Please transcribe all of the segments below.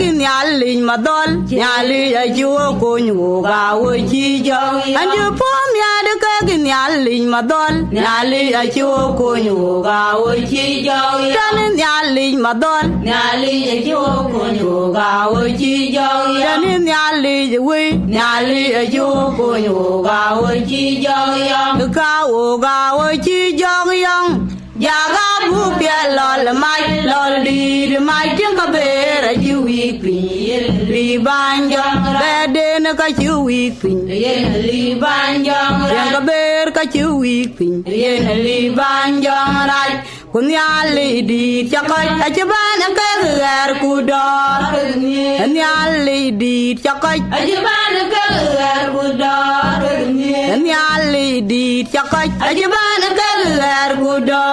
gi nyali madol nyali ya juo ko nyu ga wo chi jong anju pom ya de ka gi nyali madol nyali ya juo ko nyu ga wo chi jong tan nyali madol nyali ya juo ko nyu ga wo chi jong tan nyali ji wi nyali ya juo ko nyu ga wo chi jong ka wo ga wo chi jong yang Jaga bu pia lol di mai tiếng ca bê ra chiu wi pin li banjong ra de na ka chiu wi pin li banjong ra ca bê ka chiu wi pin li banjong ra kun ya li di cha ka cha ban ka gar ku do ya li di cha ka cha ban ka gar ku do ya li di cha ka cha ban ka gar ku do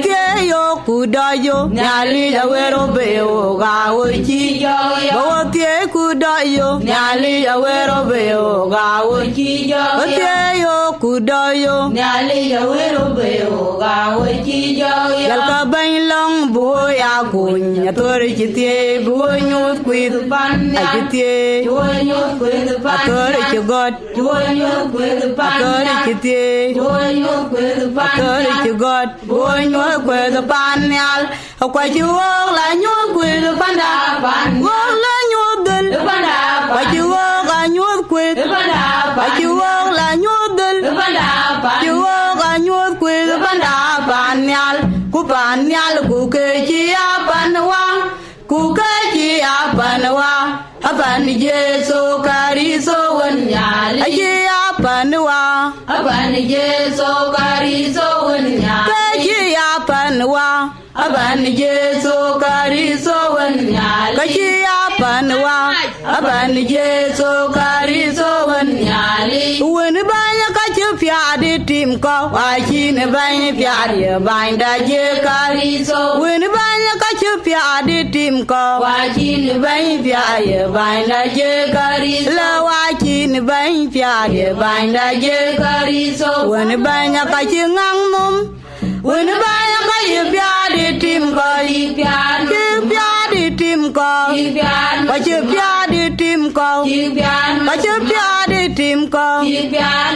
ke yo kudayo nyali ya wero beo ga ochi yo bo ke kudayo nyali ya wero beo ga ochi yo ke yo kudayo nyali ya wero beo ga ochi yo yal ka ban long bo ya kun ya tor chitie bo nyut kwit pan ya chitie bo nyut kwit pan tor chigot bo nyut kwit pan tor chitie bo nyut kwit pan tor chigot Boy nhớ quê the pan nhal, quay chiu la nhớ quê the pan đà pan, la nhớ đền, quay chiu la nhớ quê the pan đà, quay chiu la nhớ đền, chiu la nhớ quê the pan đà pan nhal, ku ke chi a pan wang, ku ke chi a pan wang, a pan Yesu kariso wan nyal, a chi a pan wang, a pan Yesu kariso wan nyal. Panwa aban Yesu kariso wan nyali kachi panwa aban Yesu kariso wan nyali wen banya kachi piade tim ko achi ne banya piade banda je kariso wen banya kachi piade tim ko achi ne banya piade banda je kariso la achi ne banya piade banda je kariso wen banya kachi ngang mum When I buy a piadi tim go, piadi tim go, but you piadi tim go, but you piadi tim go,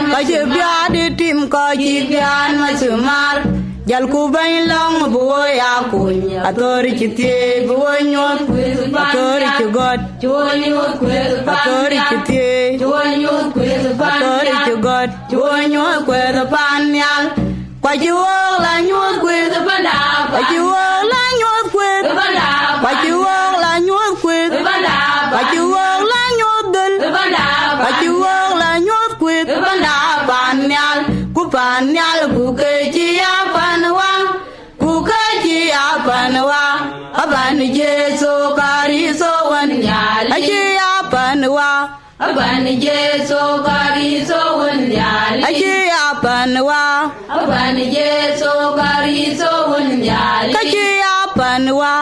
but you piadi tim go, Jibian Masumar, Jalkubain long boy, Akun, authority, boy, not with authority God, authority, authority God, join your with a panyal. Why you all and you with the banda? Why you all and you with the banda? Why you all and you with the banda? Why you all and you the banda? Why you all and you with the banda? Panyal, Kupanyal, Kukachi Apanwa, Kukachi Apanwa, Aban Yesu Kariso one yal, Achi Apanwa, Aban Yesu Kariso one yal, Achi Apanwa. Aban Yesu kariso wunyali kachi apanwa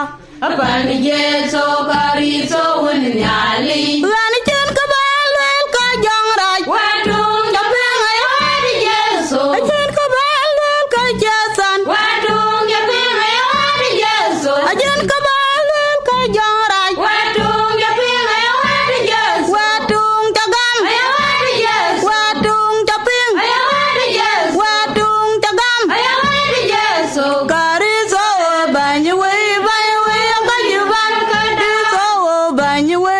Aban Yesu kariso wunyali Rani chen kabalwel ka jangraj Wadung japeng ayawadi Yesu Achen kabalwel ka jasan Wadung japeng ayawadi Yesu Achen kabalwel ka jangraj Wadung japeng ayawadi Yesu Wadung jagam ayawadi Yesu Wadung japeng ayawadi Yesu Kariso banyuwe, kariso banyuwe,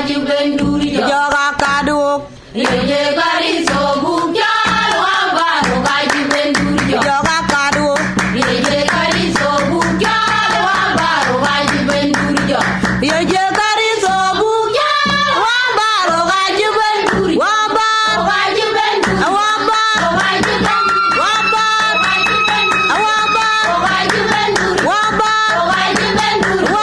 Joga kaduk. Joga kaduk. Yeje kari sobuja. Wabaro gaji benduri. Wabar. Wabar. Wabar. Wabar.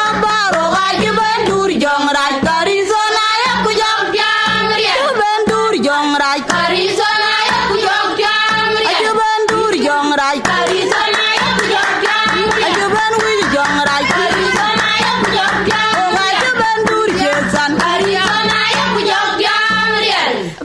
Wabar. Gaji benduri. Jong raj kari sona ya kujok jamri. Benduri jong raj. Kari sona ya kujok jamri. Aju benduri jong raj. Kari sona ya kujok jamri. Aju benduri jong raj. Kari sona ya kujok jamri. Aju benduri jesan. Kari sona ya kujok jamri.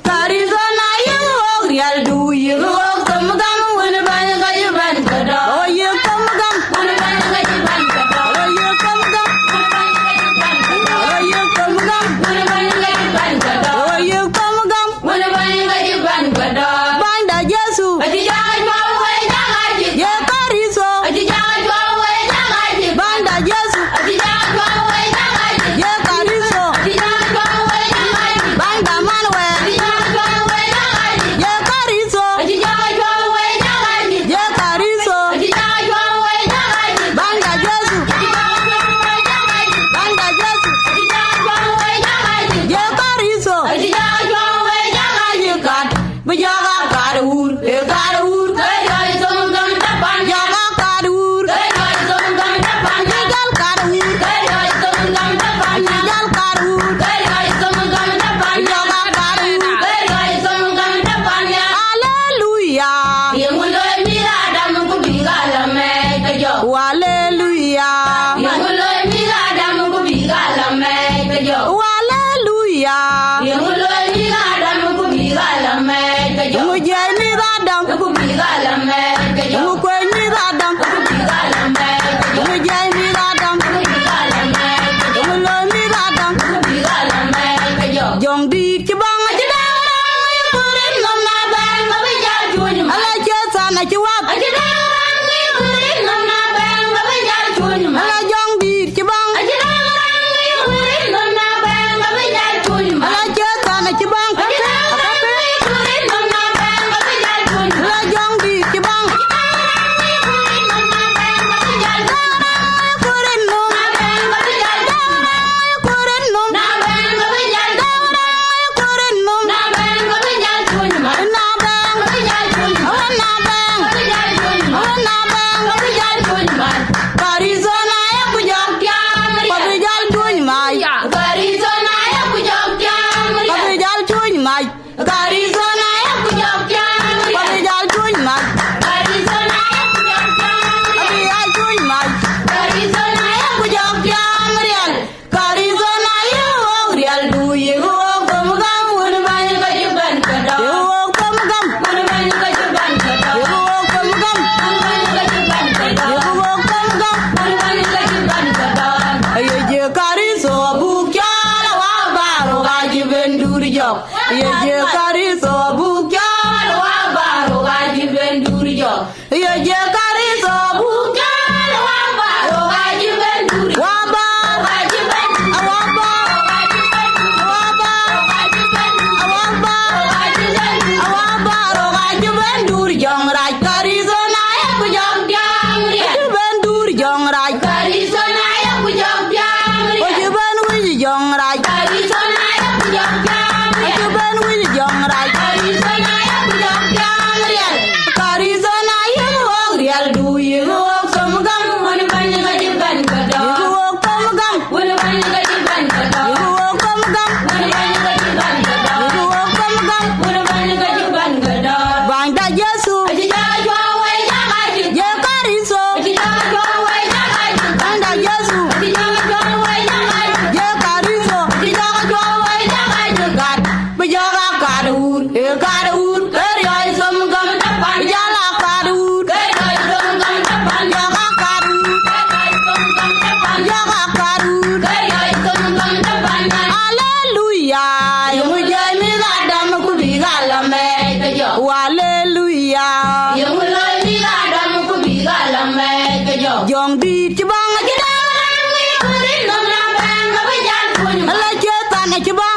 Kari sona ya ogrial duye. Ogam gam wen banya kaju ban kada. Oh ye kam gam wen banya kaju ban kada. Oh ye kam gam wen banya kaju ban kada. Oh ye kam gam wen banya kaju ban kada. Oh ye kam gam wen banya kaju ban kada. Banda Yesu. Aji jangan bawa we jangan ji. Ye kariso. Aji jangan bawa we jangan ji. Banda Yesu. Aji jangan bawa we jangan ji. Ye kariso. Aji jangan bawa we jangan ji. Banda Manuel. Aji jangan bawa we jangan ji. Ye kariso. Aji jangan bawa we jangan ji. Ye kariso. Aji jangan bawa we jangan ji. Banda Yesu. Aji jangan bawa we jangan ji. Banda Yesu. Aji jangan bawa we jangan ji. Ye kariso. Aji jangan bawa we jangan ji. Kat bejaga karur. Ye karur. Kaya songam tapan. Jaga karur. Kaya songam tapan. Jagal karur. Kaya songam tapan. Jagal karur. Kaya songam tapan. Jaga karur. Kaya songam tapan. Hallelujah. Yang mulai mirada mungku bigala me kajo. Hallelujah. Yang mulai mirada mungku bigala me kajo. Hallelujah. Yang mulai mirada mungku bigala me kajo. Mujai mirada mungku bigala me kajo. Mukwe mirada mungku bigala me kajo. Mujai mirada mungku bigala me kajo. Mulai mirada mungku bigala me kajo. Jong di kibang aja darang ayo purin nom na bang ngabe jajuny. Ala jesa na ciwap. Aja darang ayo purin nom na bang ngabe jajuny. Ala jong di kibang. Aja darang ayo purin nom na bang ngabe jajuny. Ala jesa na cibang. Aja darang ayo purin nom na bang ngabe jajuny. Ala jong di kibang. Aja darang ayo purin nom na bang ngabe jajuny. Purin nom na bang ngabe jajuny. Purin nom na bang ngabe jajuny. Purin nom na bang ngabe jajuny. Na bang ngabe jajuny. Na bang ngabe jajuny. Na bang ngabe jajuny. Karizona ya kujok jamri. Kabijal tuny mai. Karizona ya kujok jamri. Kabijal tuny mai. Karizona ya kujok jamri. Kabijal tuny mai. Karizona ya kujok jamri. Kabijal tuny mai. Karizona ya kujok jamri. Karizona ya ogrial duye. Ogam gam wen banya kaju ban kada. Ogam gam wen banya kaju ban kada. Ogam gam wen banya kaju ban kada. Ogam gam wen banya kaju ban kada. Yeje kariso bukyala wabaro gaji benduri jok. Yeje kariso bukyala wabaro gaji benduri jok. Yeje kariso bukyala wabaro gaji benduri. Wabar gaji benduri. Wabar gaji benduri. Wabar gaji benduri. Wabar gaji benduri. Wabar gaji benduri jong raj kariso na ya kujok jamri. Benduri jong raj kariso na ya kujok jamri. Oju ben wiji jong raj kariso na ya kujok jamri. Oju ben wiji jong raj kariso na ya kujok jamri. Kariso na ya ogrial duye. Ogam samgam wen banya kaju ban kada. Ogam gam wen banya kaju ban kada. Ogam gam wen banya kaju ban kada. Ogam gam wen banya kaju ban kada. Banda Yesu. Aji jangan bawa we jangan ji. Ye kariso. Aji jangan bawa we jangan ji. Banda Yesu. Aji jangan bawa we jangan ji. Ye kariso. Aji jangan bawa we jangan ji. Kat bejaga karur. Ye karur. Kerioi samgam tapan. Bejala karur. Kerioi samgam tapan. Jaga karur. Kerioi samgam tapan. Jaga karur. Kerioi samgam tapan. Hallelujah. Yang mujai mirada mungku bigala me kajo. Hallelujah. Yang mulai mirada mungku bigala me kajo. Jong di cibang aja darang ayo purin nom na bang ngabe jajuny. Ala jeta na cibang.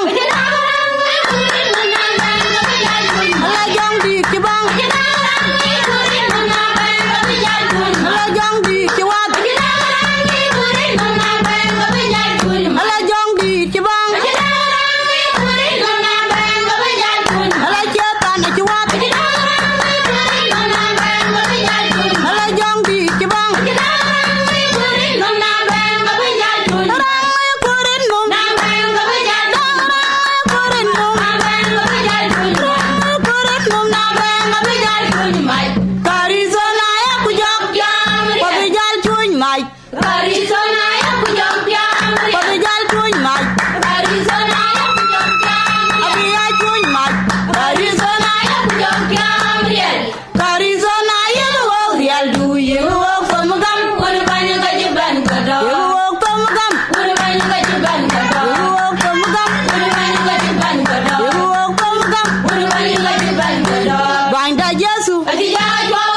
Yesu. Ati ja